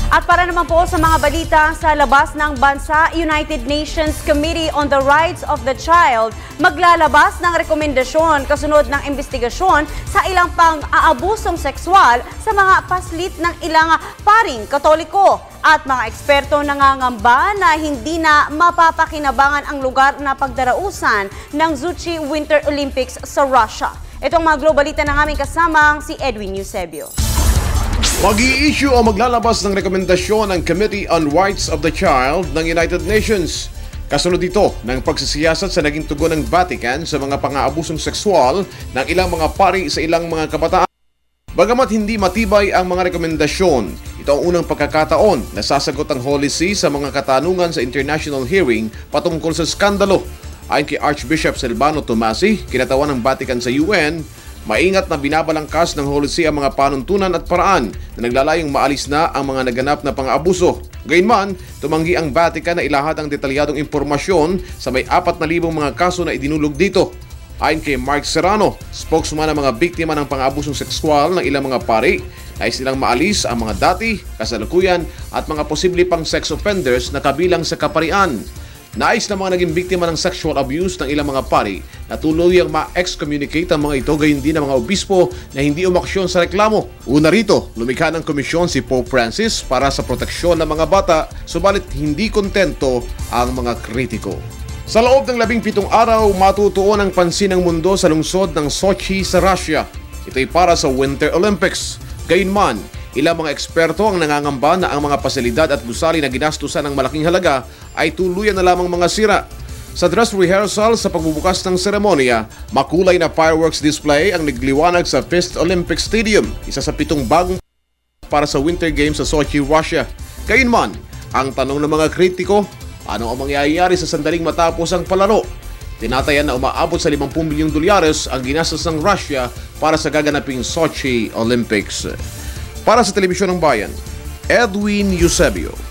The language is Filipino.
At para naman po sa mga balita sa labas ng bansa, United Nations Committee on the Rights of the Child maglalabas ng rekomendasyon kasunod ng investigasyon sa ilang pang-aabusong sexual sa mga paslit ng ilang paring Katoliko. At mga eksperto nangangamba na hindi na mapapakinabangan ang lugar na pagdarausan ng Sochi Winter Olympics sa Russia. Itong mga globalita ng aming kasamang si Edwin Eusebio. Mag-i-issue o maglalabas ng rekomendasyon ng Committee on Rights of the Child ng United Nations. Kasunod ito ng pagsisiyasat sa naging tugon ng Vatican sa mga pang-aabusong sexual ng ilang mga pari sa ilang mga kabataan. Bagamat hindi matibay ang mga rekomendasyon, ito ang unang pagkakataon na sasagot ang Holy See sa mga katanungan sa international hearing patungkol sa skandalo. Ayon kay Archbishop Silvano Tomasi, kinatawan ng Vatican sa UN, maingat na binabalangkas ng Holy See ang mga panuntunan at paraan na naglalayong maalis na ang mga naganap na pang-aabuso. Gayunman, tumanggi ang Vatican na ilahad ang detalyadong impormasyon sa may 4,000 mga kaso na idinulog dito. Ayon kay Mark Serrano, spokesman ng mga biktima ng pang-aabusong sexual ng ilang mga pari, nais nilang maalis ang mga dati, kasalukuyan at mga posible pang sex offenders na kabilang sa kaparian. Nais na mga naging biktima ng sexual abuse ng ilang mga pari na tuluyang ma-excommunicate ang mga ito, gayon din ang mga obispo na hindi umaksyon sa reklamo. Una rito, lumikha ng komisyon si Pope Francis para sa proteksyon ng mga bata, subalit hindi kontento ang mga kritiko. Sa loob ng 17 araw, matutuon ang pansin ng mundo sa lungsod ng Sochi sa Russia. Ito'y para sa Winter Olympics. Gayunman, ilang mga eksperto ang nangangamba na ang mga pasilidad at gusali na ginastusan ng malaking halaga ay tuluyan na lamang mga sira. Sa dress rehearsal sa pagbubukas ng seremonya, makulay na fireworks display ang nagliwanag sa First Olympic Stadium, isa sa 7 bagong para sa Winter Games sa Sochi, Russia. Gayunman, ang tanong ng mga kritiko, ano ang mangyayari sa sandaling matapos ang palaro? Tinatayan na umaabot sa $50 milyong ang ginastos ng Russia para sa gaganaping Sochi Olympics. Para sa Telebisyon ng Bayan, Edwin Eusebio.